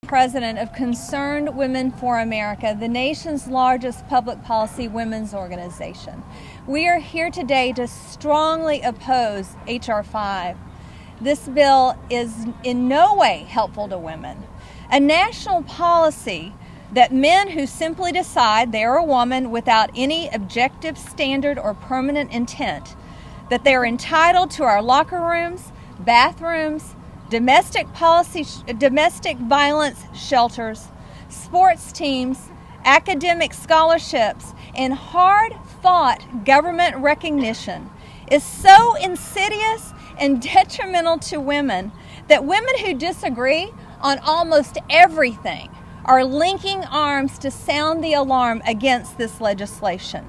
president of Concerned Women for America, the nation's largest public policy women's organization. We are here today to strongly oppose H.R. 5. This bill is in no way helpful to women. A national policy that men who simply decide they are a woman without any objective standard or permanent intent, that they are entitled to our locker rooms, bathrooms, domestic violence shelters, sports teams, academic scholarships, and hard-fought government recognition is so insidious and detrimental to women that women who disagree on almost everything are linking arms to sound the alarm against this legislation.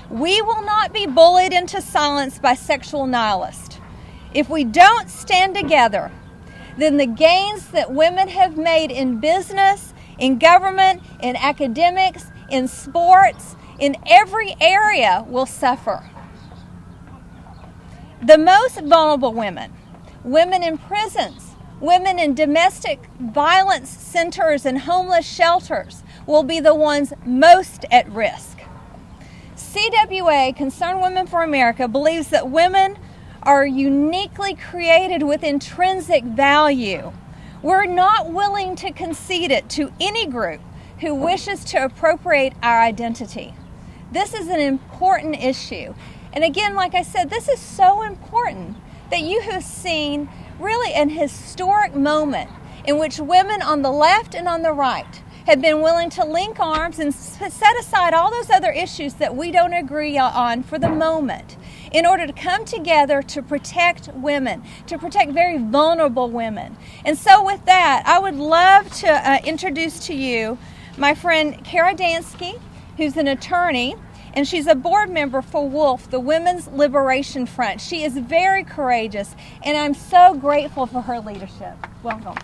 We will not be bullied into silence by sexual nihilists. If we don't stand together, then the gains that women have made in business, in government, in academics, in sports, in every area will suffer. The most vulnerable women in prisons, women in domestic violence centers and homeless shelters will be the ones most at risk. CWA, Concerned Women for America, believes that women are uniquely created with intrinsic value. We're not willing to concede it to any group who wishes to appropriate our identity. This is an important issue. And again, like I said, this is so important that you have seen really an historic moment in which women on the left and on the right have been willing to link arms and set aside all those other issues that we don't agree on for the moment in order to come together to protect women, to protect very vulnerable women. And so with that, I would love to introduce to you my friend Kara Dansky, who's an attorney, and she's a board member for WOLF, the Women's Liberation Front. She is very courageous, and I'm so grateful for her leadership. Welcome.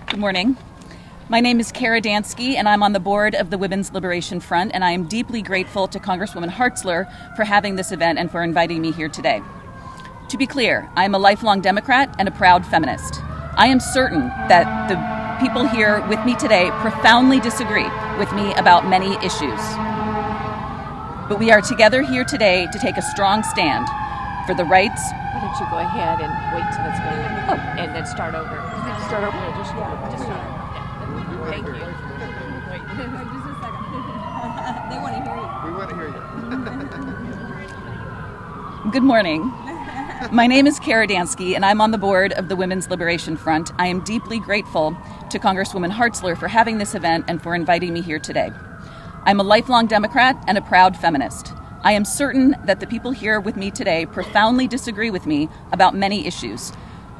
Good morning. My name is Kara Dansky, and I'm on the board of the Women's Liberation Front, and I am deeply grateful to Congresswoman Hartzler for having this event and for inviting me here today. To be clear, I am a lifelong Democrat and a proud feminist. I am certain that the people here with me today profoundly disagree with me about many issues. But we are together here today to take a strong stand for the rights. Why don't you go ahead and wait till it's going and then start over. Start over? Yeah, just start over. Yeah. Thank you. Wait. Just a second. They want to hear you. We want to hear you. Good morning. My name is Kara Dansky, and I'm on the board of the Women's Liberation Front. I am deeply grateful to Congresswoman Hartzler for having this event and for inviting me here today. I'm a lifelong Democrat and a proud feminist. I am certain that the people here with me today profoundly disagree with me about many issues,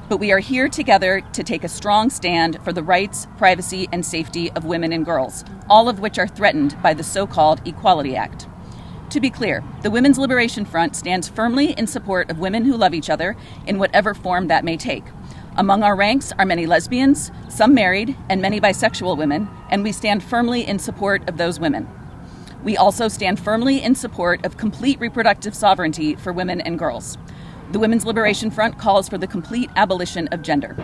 but we are here together to take a strong stand for the rights, privacy, and safety of women and girls, all of which are threatened by the so-called Equality Act. To be clear, the Women's Liberation Front stands firmly in support of women who love each other in whatever form that may take. Among our ranks are many lesbians, some married, and many bisexual women, and we stand firmly in support of those women. We also stand firmly in support of complete reproductive sovereignty for women and girls. The Women's Liberation Front calls for the complete abolition of gender.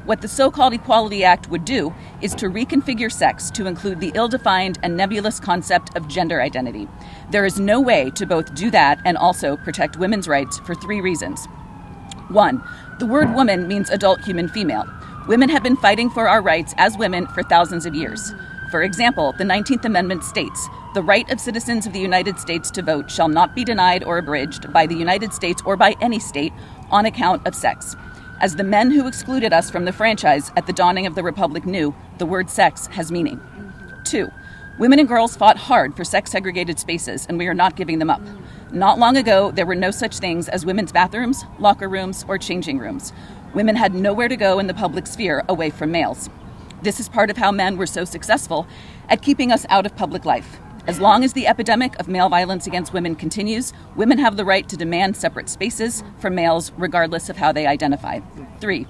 What the so-called Equality Act would do is to reconfigure sex to include the ill-defined and nebulous concept of gender identity. There is no way to both do that and also protect women's rights for 3 reasons. 1, the word woman means adult human female. Women have been fighting for our rights as women for thousands of years. For example, the 19th Amendment states, "The right of citizens of the United States to vote shall not be denied or abridged by the United States or by any state on account of sex." As the men who excluded us from the franchise at the dawning of the Republic knew, the word sex has meaning. 2, women and girls fought hard for sex-segregated spaces, and we are not giving them up. Not long ago, there were no such things as women's bathrooms, locker rooms, or changing rooms. Women had nowhere to go in the public sphere away from males. This is part of how men were so successful at keeping us out of public life. As long as the epidemic of male violence against women continues, women have the right to demand separate spaces from males regardless of how they identify. 3,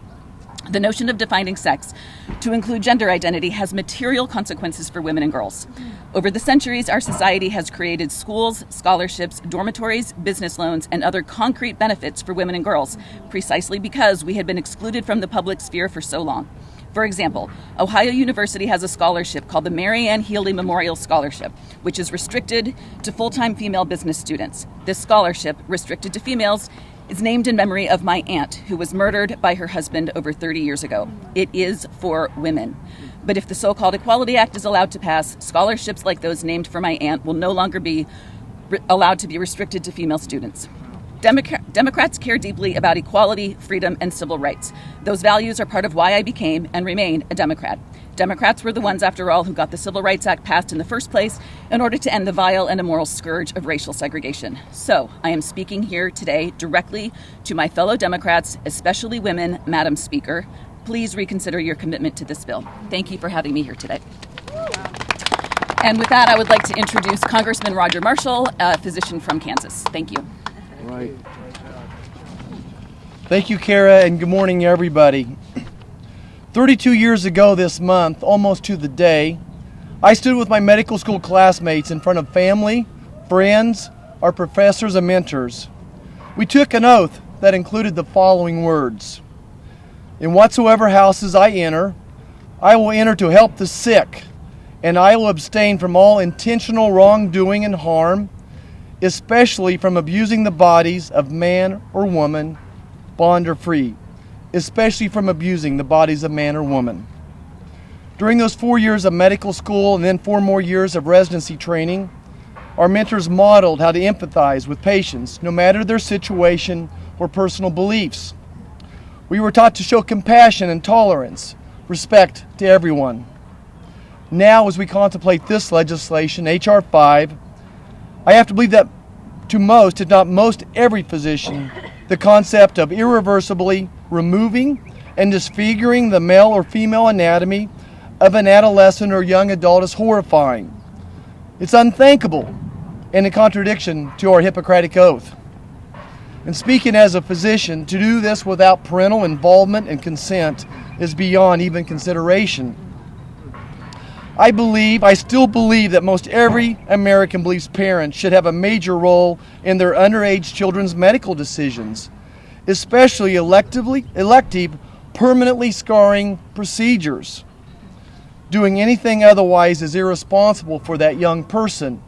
The notion of defining sex to include gender identity has material consequences for women and girls. Over the centuries, our society has created schools, scholarships, dormitories, business loans, and other concrete benefits for women and girls, precisely because we had been excluded from the public sphere for so long. For example, Ohio University has a scholarship called the Mary Ann Healey Memorial Scholarship, which is restricted to full-time female business students. This scholarship, restricted to females, is named in memory of my aunt, who was murdered by her husband over 30 years ago. It is for women. But if the so-called Equality Act is allowed to pass, scholarships like those named for my aunt will no longer be allowed to be restricted to female students. Democrats care deeply about equality, freedom, and civil rights. Those values are part of why I became and remain a Democrat. Democrats were the ones, after all, who got the Civil Rights Act passed in the first place in order to end the vile and immoral scourge of racial segregation. So I am speaking here today directly to my fellow Democrats, especially women. Madam Speaker, please reconsider your commitment to this bill. Thank you for having me here today. And with that, I would like to introduce Congressman Roger Marshall, a physician from Kansas. Thank you. Right. Thank you, Kara, and good morning, everybody. 32 years ago this month, almost to the day, I stood with my medical school classmates in front of family, friends, our professors, and mentors. We took an oath that included the following words: in whatsoever houses I will enter to help the sick, and I will abstain from all intentional wrongdoing and harm, especially from abusing the bodies of man or woman, bond or free, especially from abusing the bodies of man or woman. During those 4 years of medical school and then 4 more years of residency training, our mentors modeled how to empathize with patients, no matter their situation or personal beliefs. We were taught to show compassion and tolerance, respect to everyone. Now, as we contemplate this legislation, H.R. 5, I have to believe that to most, if not most every physician, the concept of irreversibly removing and disfiguring the male or female anatomy of an adolescent or young adult is horrifying. It's unthinkable and in contradiction to our Hippocratic Oath. And speaking as a physician, to do this without parental involvement and consent is beyond even consideration. I still believe that most every American believes parents should have a major role in their underage children's medical decisions, especially elective, permanently scarring procedures. Doing anything otherwise is irresponsible for that young person.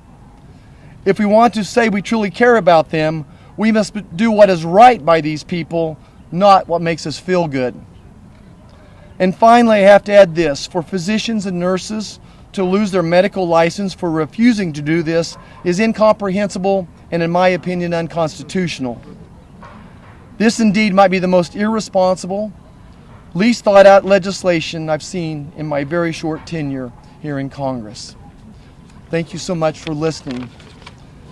If we want to say we truly care about them, we must do what is right by these people, not what makes us feel good. And finally, I have to add this: for physicians and nurses to lose their medical license for refusing to do this is incomprehensible and, in my opinion, unconstitutional. This indeed might be the most irresponsible, least thought out legislation I've seen in my very short tenure here in Congress. Thank you so much for listening.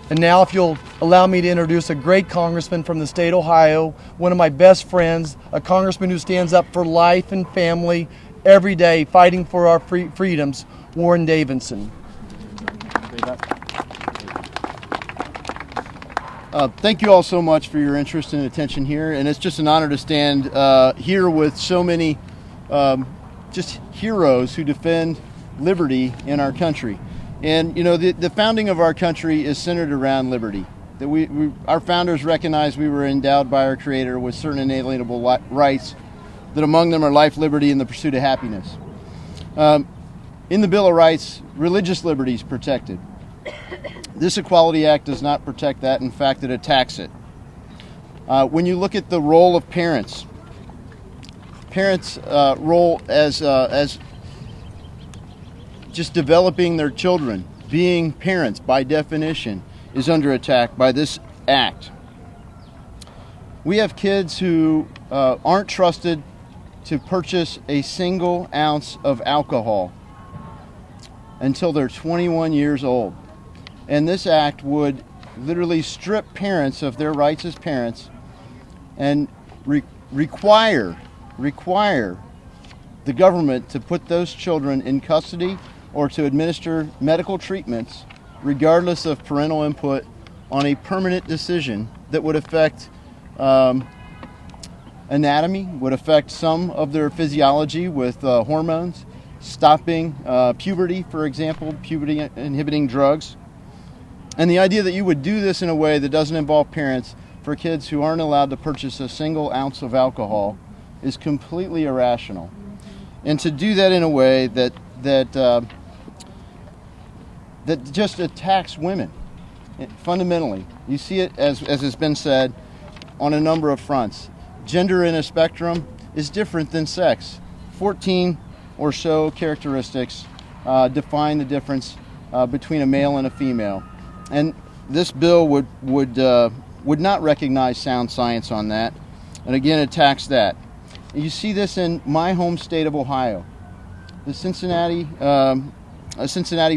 And now, if you'll allow me to introduce a great congressman from the state of Ohio, one of my best friends, a congressman who stands up for life and family every day, fighting for our freedoms, Warren Davidson. Thank you all so much for your interest and attention here, and it's just an honor to stand here with so many just heroes who defend liberty in our country. And you know, the founding of our country is centered around liberty. That our founders recognized we were endowed by our Creator with certain inalienable rights, that among them are life, liberty, and the pursuit of happiness. In the Bill of Rights, religious liberty is protected. This Equality Act does not protect that. In fact, it attacks it. When you look at the role of parents' role as just developing their children, being parents by definition, is under attack by this act. We have kids who aren't trusted to purchase a single ounce of alcohol until they're 21 years old. And this act would literally strip parents of their rights as parents and require the government to put those children in custody or to administer medical treatments regardless of parental input on a permanent decision that would affect anatomy, would affect some of their physiology with hormones, stopping puberty, for example, puberty-inhibiting drugs. And the idea that you would do this in a way that doesn't involve parents for kids who aren't allowed to purchase a single ounce of alcohol is completely irrational. And to do that in a way that just attacks women fundamentally. You see it, as has been said, on a number of fronts. Gender in a spectrum is different than sex. 14 or so characteristics define the difference between a male and a female. And this bill would not recognize sound science on that, and again attacks that. You see this in my home state of Ohio. A Cincinnati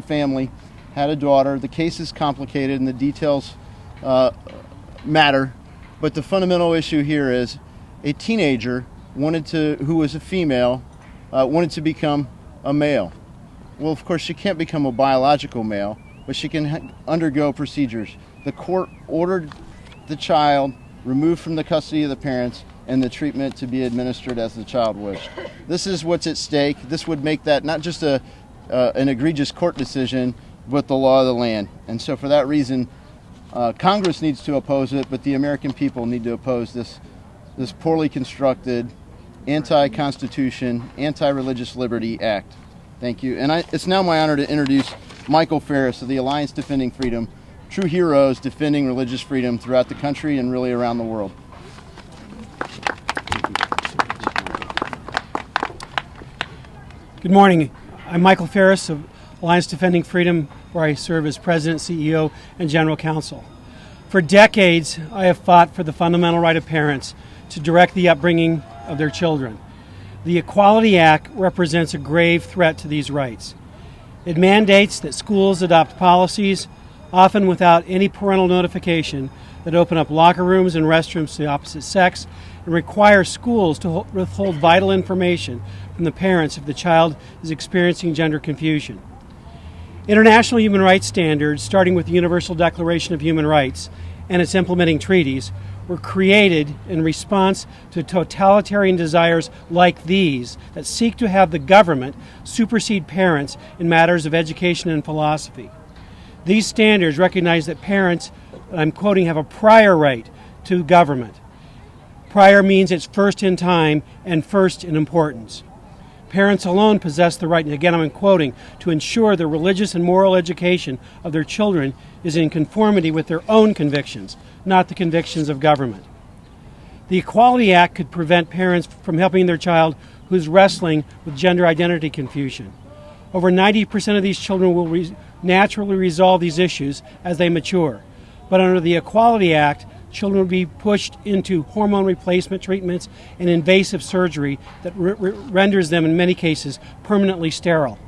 family had a daughter. The case is complicated and the details matter, but the fundamental issue here is a teenager who was a female, wanted to become a male. Well, of course, she can't become a biological male, but she can undergo procedures. The court ordered the child removed from the custody of the parents and the treatment to be administered as the child wished. This is what's at stake. This would make that not just an egregious court decision, but the law of the land. And so for that reason, Congress needs to oppose it, but the American people need to oppose this poorly constructed, anti-Constitution, anti-religious liberty act. Thank you. And it's now my honor to introduce Michael Ferris of the Alliance Defending Freedom, true heroes defending religious freedom throughout the country and really around the world. Good morning. I'm Michael Ferris of Alliance Defending Freedom, where I serve as President, CEO, and General Counsel. For decades, I have fought for the fundamental right of parents to direct the upbringing of their children. The Equality Act represents a grave threat to these rights. It mandates that schools adopt policies, often without any parental notification, that open up locker rooms and restrooms to the opposite sex, and require schools to withhold vital information from the parents if the child is experiencing gender confusion. International human rights standards, starting with the Universal Declaration of Human Rights and its implementing treaties, were created in response to totalitarian desires like these that seek to have the government supersede parents in matters of education and philosophy. These standards recognize that parents, I'm quoting, have a prior right to government. Prior means it's first in time and first in importance. Parents alone possess the right, and again I'm quoting, to ensure the religious and moral education of their children is in conformity with their own convictions, not the convictions of government. The Equality Act could prevent parents from helping their child who's wrestling with gender identity confusion. Over 90% of these children will naturally resolve these issues as they mature. But under the Equality Act, children will be pushed into hormone replacement treatments and invasive surgery that renders them, in many cases, permanently sterile.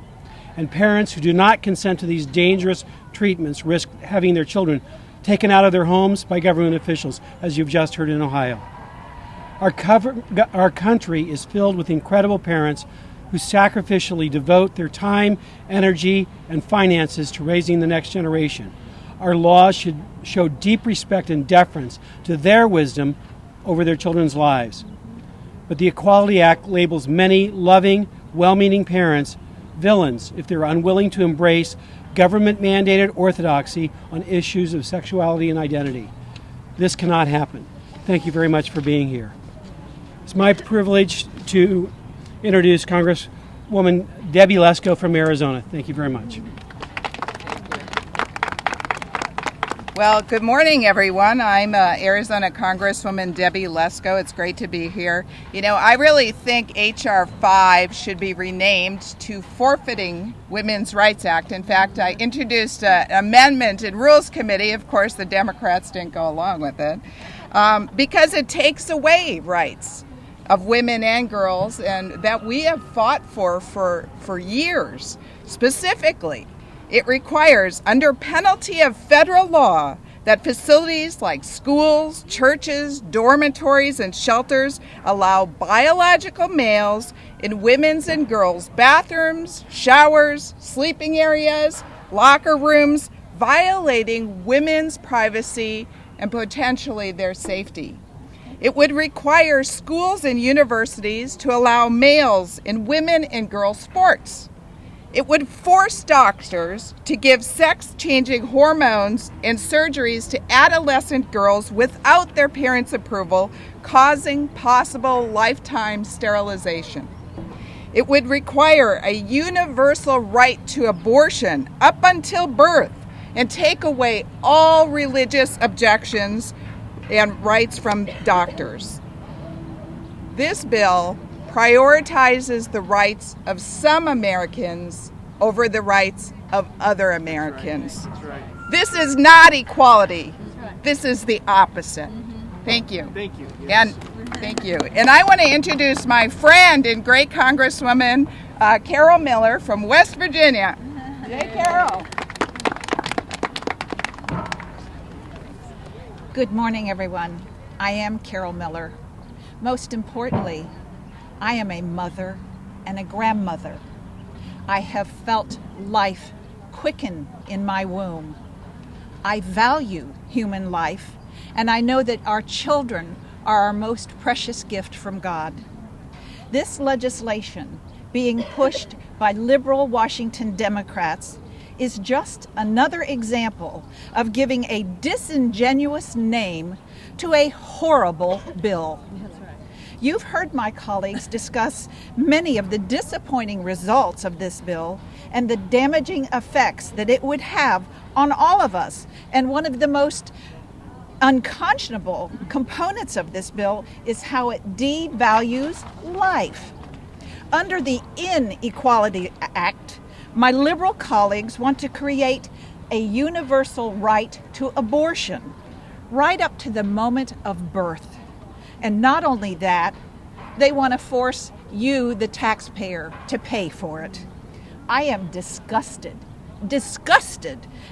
And parents who do not consent to these dangerous treatments risk having their children taken out of their homes by government officials, as you've just heard in Ohio. Our country is filled with incredible parents who sacrificially devote their time, energy, and finances to raising the next generation. Our laws should show deep respect and deference to their wisdom over their children's lives. But the Equality Act labels many loving, well-meaning parents villains if they're unwilling to embrace government-mandated orthodoxy on issues of sexuality and identity. This cannot happen. Thank you very much for being here. It's my privilege to introduce Congresswoman Debbie Lesko from Arizona. Thank you very much. Well, good morning, everyone. I'm Arizona Congresswoman Debbie Lesko. It's great to be here. You know, I really think H.R. 5 should be renamed to Forfeiting Women's Rights Act. In fact, I introduced an amendment in Rules Committee. Of course, the Democrats didn't go along with it because it takes away rights of women and girls, and that we have fought for years. Specifically, it requires, under penalty of federal law, that facilities like schools, churches, dormitories, and shelters allow biological males in women's and girls' bathrooms, showers, sleeping areas, locker rooms, violating women's privacy and potentially their safety. It would require schools and universities to allow males in women and girls sports. It would force doctors to give sex-changing hormones and surgeries to adolescent girls without their parents' approval, causing possible lifetime sterilization. It would require a universal right to abortion up until birth and take away all religious objections and rights from doctors. This bill prioritizes the rights of some Americans over the rights of other Americans. That's right. This is not equality. This is the opposite. Thank you. Thank you. And thank you. And I want to introduce my friend and great Congresswoman Carol Miller from West Virginia. Hey, Carol. Good morning, everyone. I am Carol Miller. Most importantly, I am a mother and a grandmother. I have felt life quicken in my womb. I value human life, and I know that our children are our most precious gift from God. This legislation, being pushed by liberal Washington Democrats, is just another example of giving a disingenuous name to a horrible bill. You've heard my colleagues discuss many of the disappointing results of this bill and the damaging effects that it would have on all of us. And one of the most unconscionable components of this bill is how it devalues life. Under the Inequality Act, my liberal colleagues want to create a universal right to abortion, right up to the moment of birth. And not only that, they want to force you, the taxpayer, to pay for it. I am disgusted,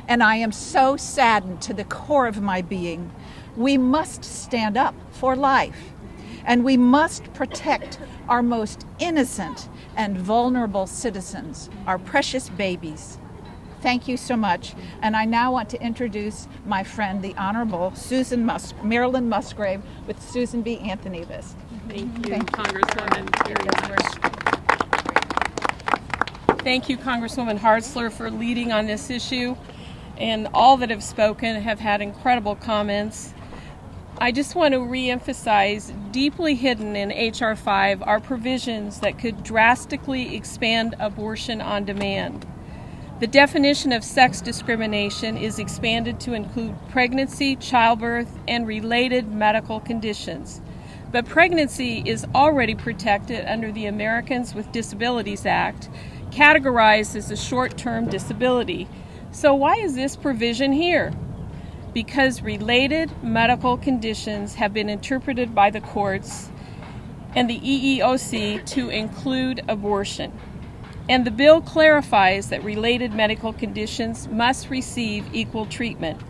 and I am so saddened to the core of my being. We must stand up for life, and we must protect our most innocent and vulnerable citizens, our precious babies. Thank you so much. And I now want to introduce my friend, the Honorable Marilyn Musgrave with Susan B. Anthony List. Thank you, Congresswoman, very much. Thank you, Congresswoman Hartzler, for leading on this issue. And all that have spoken have had incredible comments. I just want to reemphasize, deeply hidden in H.R. 5 are provisions that could drastically expand abortion on demand. The definition of sex discrimination is expanded to include pregnancy, childbirth, and related medical conditions. But pregnancy is already protected under the Americans with Disabilities Act, categorized as a short-term disability. So why is this provision here? Because related medical conditions have been interpreted by the courts and the EEOC to include abortion. And the bill clarifies that related medical conditions must receive equal treatment,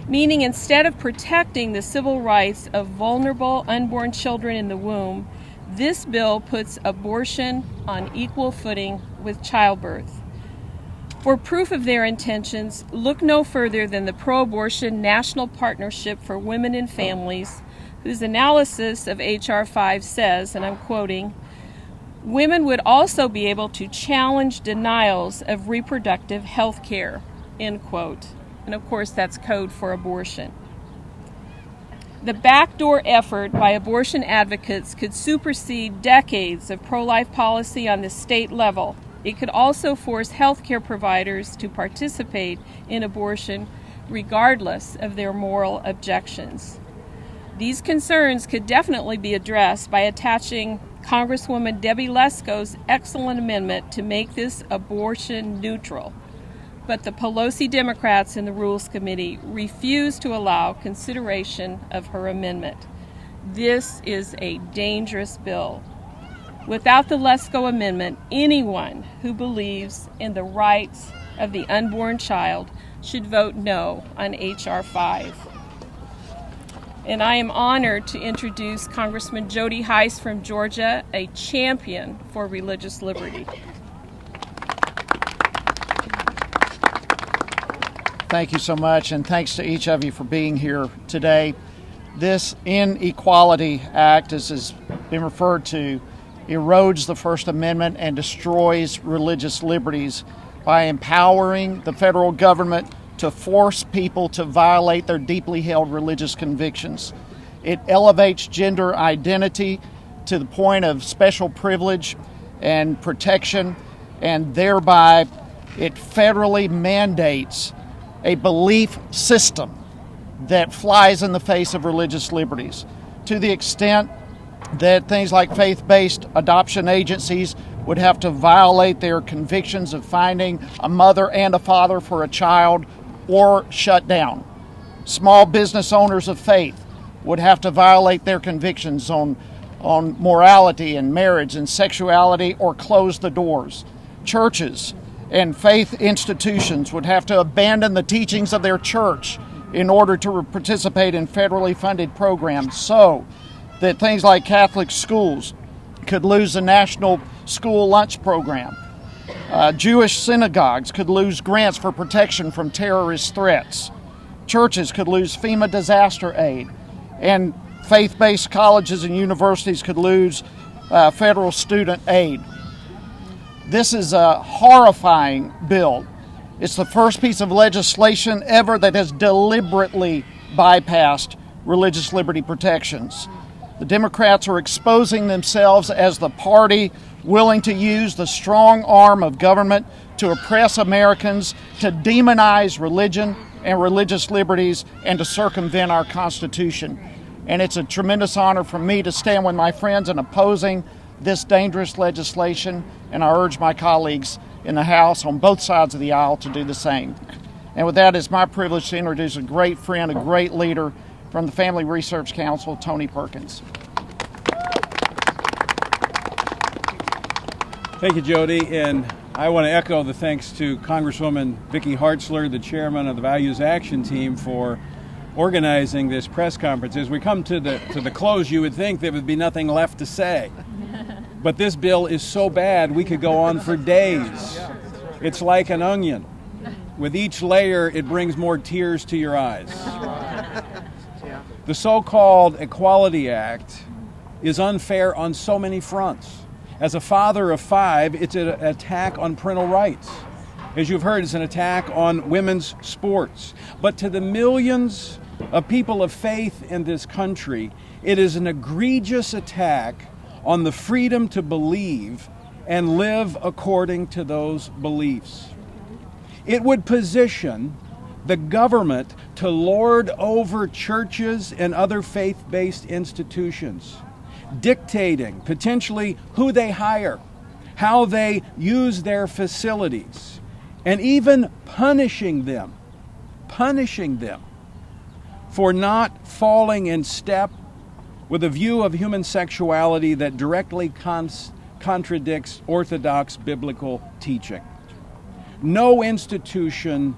meaning instead of protecting the civil rights of vulnerable unborn children in the womb, this bill puts abortion on equal footing with childbirth. For proof of their intentions, look no further than the Pro-Abortion National Partnership for Women and Families, whose analysis of H.R. 5 says, and I'm quoting, "Women would also be able to challenge denials of reproductive health care," end quote. And of course, that's code for abortion. The backdoor effort by abortion advocates could supersede decades of pro-life policy on the state level. It could also force healthcare providers to participate in abortion regardless of their moral objections. These concerns could definitely be addressed by attaching Congresswoman Debbie Lesko's excellent amendment to make this abortion neutral. But the Pelosi Democrats in the Rules Committee refused to allow consideration of her amendment. This is a dangerous bill. Without the Lesko amendment, anyone who believes in the rights of the unborn child should vote no on H.R. 5. And I am honored to introduce Congressman Jody Hice from Georgia, a champion for religious liberty. Thank you so much, and thanks to each of you for being here today. This Inequality Act, as has been referred to, erodes the First Amendment and destroys religious liberties by empowering the federal government to force people to violate their deeply held religious convictions. It elevates gender identity to the point of special privilege and protection, and thereby it federally mandates a belief system that flies in the face of religious liberties, to the extent that things like faith-based adoption agencies would have to violate their convictions of finding a mother and a father for a child or shut down. Small business owners of faith would have to violate their convictions on morality and marriage and sexuality or close the doors. Churches and faith institutions would have to abandon the teachings of their church in order to participate in federally funded programs, so that things like Catholic schools could lose the National School Lunch Program. Jewish synagogues could lose grants for protection from terrorist threats. Churches could lose FEMA disaster aid. And faith-based colleges and universities could lose federal student aid. This is a horrifying bill. It's the first piece of legislation ever that has deliberately bypassed religious liberty protections. The Democrats are exposing themselves as the party willing to use the strong arm of government to oppress Americans, to demonize religion and religious liberties, and to circumvent our Constitution. And it's a tremendous honor for me to stand with my friends in opposing this dangerous legislation, and I urge my colleagues in the House on both sides of the aisle to do the same. And with that, it's my privilege to introduce a great friend, a great leader from the Family Research Council, Tony Perkins. Thank you, Jody, and I want to echo the thanks to Congresswoman Vicky Hartzler, the chairman of the Values Action Team, for organizing this press conference. As we come to the close, you would think there would be nothing left to say. But this bill is so bad we could go on for days. It's like an onion. With each layer, it brings more tears to your eyes. The so-called Equality Act is unfair on so many fronts. As a father of 5, it's an attack on parental rights. As you've heard, it's an attack on women's sports. But to the millions of people of faith in this country, it is an egregious attack on the freedom to believe and live according to those beliefs. It would position the government to lord over churches and other faith-based institutions, dictating potentially who they hire, how they use their facilities, and even punishing them for not falling in step with a view of human sexuality that directly contradicts orthodox biblical teaching. No institution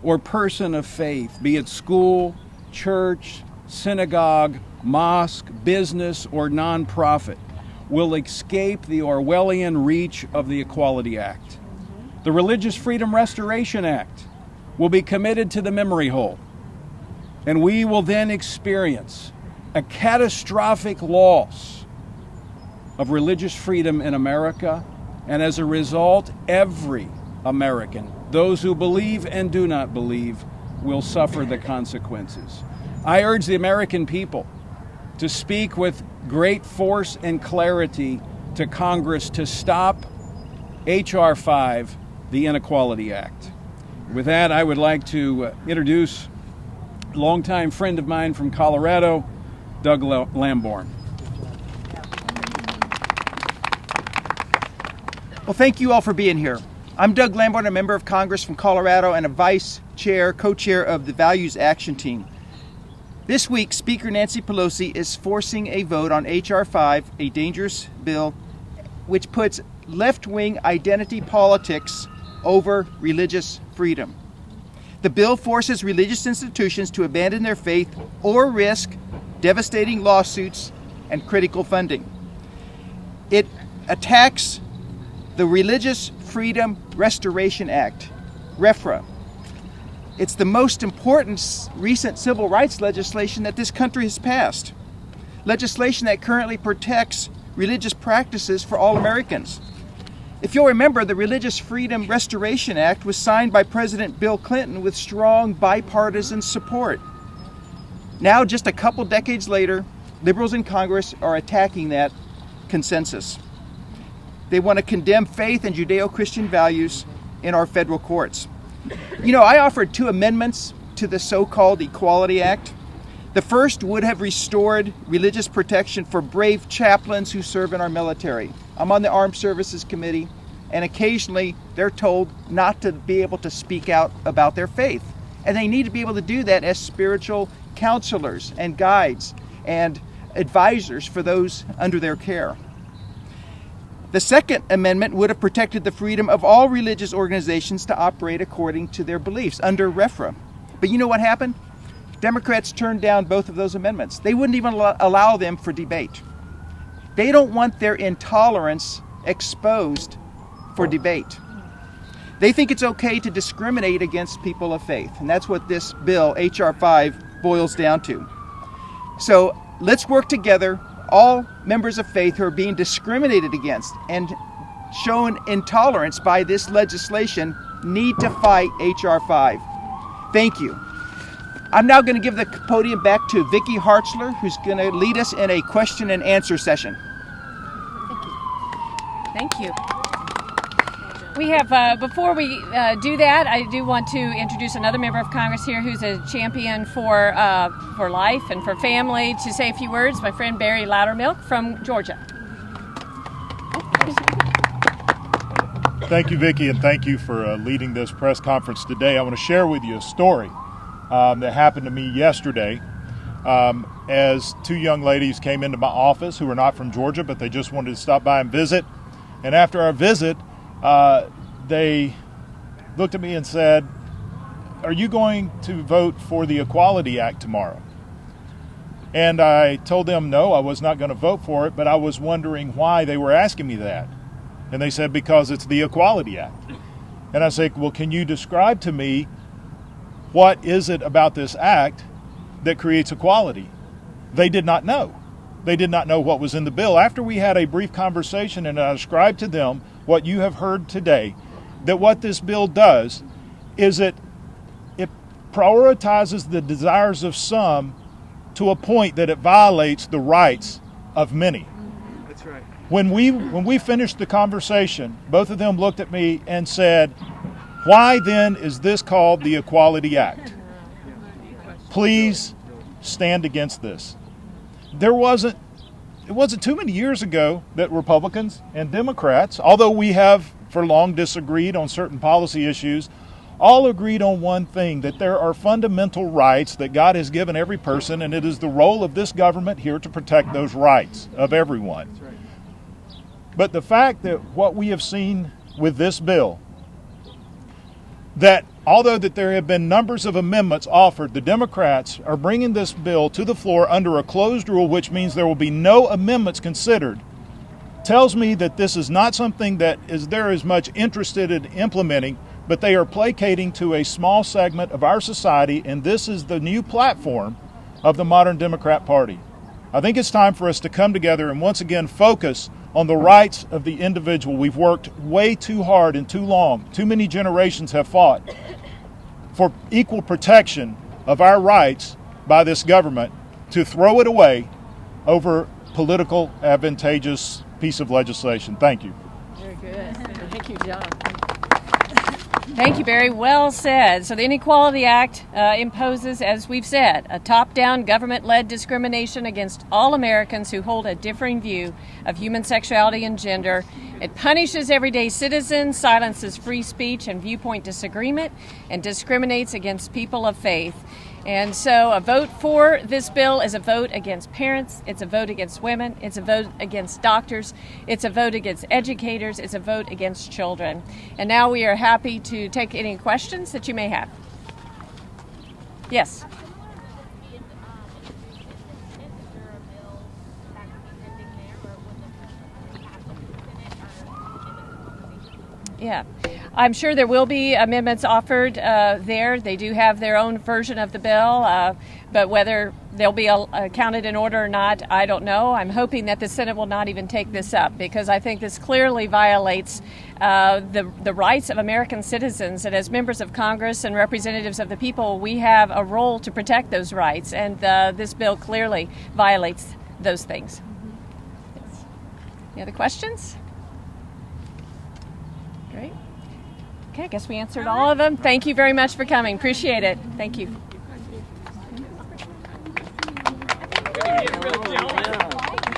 or person of faith, be it school, church, synagogue, mosque, business, or nonprofit, will escape the Orwellian reach of the Equality Act. The Religious Freedom Restoration Act will be committed to the memory hole, and we will then experience a catastrophic loss of religious freedom in America, and as a result, every American, those who believe and do not believe, will suffer the consequences. I urge the American people to speak with great force and clarity to Congress to stop H.R. 5, the Inequality Act. With that, I would like to introduce a longtime friend of mine from Colorado, Doug Lamborn. Well, thank you all for being here. I'm Doug Lamborn, a member of Congress from Colorado and a vice chair, co-chair of the Values Action Team. This week, Speaker Nancy Pelosi is forcing a vote on H.R. 5, a dangerous bill which puts left-wing identity politics over religious freedom. The bill forces religious institutions to abandon their faith or risk devastating lawsuits and critical funding. It attacks the Religious Freedom Restoration Act, RFRA, It's the most important recent civil rights legislation that this country has passed. Legislation that currently protects religious practices for all Americans. If you'll remember, the Religious Freedom Restoration Act was signed by President Bill Clinton with strong bipartisan support. Now, just a couple decades later, liberals in Congress are attacking that consensus. They want to condemn faith and Judeo-Christian values in our federal courts. You know, I offered 2 amendments to the so-called Equality Act. The first would have restored religious protection for brave chaplains who serve in our military. I'm on the Armed Services Committee, and occasionally they're told not to be able to speak out about their faith. And they need to be able to do that as spiritual counselors and guides and advisors for those under their care. The Second Amendment would have protected the freedom of all religious organizations to operate according to their beliefs under RFRA. But you know what happened? Democrats turned down both of those amendments. They wouldn't even allow them for debate. They don't want their intolerance exposed for debate. They think it's okay to discriminate against people of faith, and that's what this bill, H.R. 5, boils down to. So let's work together, all members of faith who are being discriminated against and shown intolerance by this legislation need to fight H.R. 5. Thank you. I'm now going to give the podium back to Vicky Hartzler, who's going to lead us in a question and answer session. Thank you. We have, before we do that, I do want to introduce another member of Congress here who's a champion for life and for family to say a few words, my friend Barry Loudermilk from Georgia. Thank you, Vicki, and thank you for leading this press conference today. I want to share with you a story that happened to me yesterday as 2 young ladies came into my office who were not from Georgia, but they just wanted to stop by and visit. And after our visit, they looked at me and said, "Are you going to vote for the Equality Act tomorrow?" And I told them no, I was not going to vote for it, but I was wondering why they were asking me that. And they said, because it's the Equality Act. And I said, well, can you describe to me what is it about this act that creates equality? They did not know. They did not know what was in the bill. After we had a brief conversation and I described to them what you have heard today, that what this bill does is it prioritizes the desires of some to a point that it violates the rights of many. That's right. When we finished the conversation, both of them looked at me and said, why then is this called the Equality Act? Please stand against this. It wasn't too many years ago that Republicans and Democrats, although we have for long disagreed on certain policy issues, all agreed on one thing, that there are fundamental rights that God has given every person, and it is the role of this government here to protect those rights of everyone. But the fact that what we have seen with this bill, that although that there have been numbers of amendments offered, the Democrats are bringing this bill to the floor under a closed rule, which means there will be no amendments considered, tells me that this is not something that they're as much interested in implementing, but they are placating to a small segment of our society, and this is the new platform of the modern Democrat Party. I think it's time for us to come together and once again focus on the rights of the individual. We've worked way too hard and too long. Too many generations have fought for equal protection of our rights by this government to throw it away over political advantageous piece of legislation. Thank you. Very good. Thank you, John. Thank you, Barry. Well said. So the Inequality Act imposes, as we've said, a top-down government-led discrimination against all Americans who hold a differing view of human sexuality and gender. It punishes everyday citizens, silences free speech and viewpoint disagreement, and discriminates against people of faith. And so a vote for this bill is a vote against parents, it's a vote against women, it's a vote against doctors, it's a vote against educators, it's a vote against children. And now we are happy to take any questions that you may have. Yes. Yeah. I'm sure there will be amendments offered there. They do have their own version of the bill, but whether they'll be counted in order or not, I don't know. I'm hoping that the Senate will not even take this up, because I think this clearly violates the rights of American citizens. And as members of Congress and representatives of the people, we have a role to protect those rights. And this bill clearly violates those things. Yes. Any other questions? Great. Okay, I guess we answered all of them. Thank you very much for coming. Appreciate it. Thank you.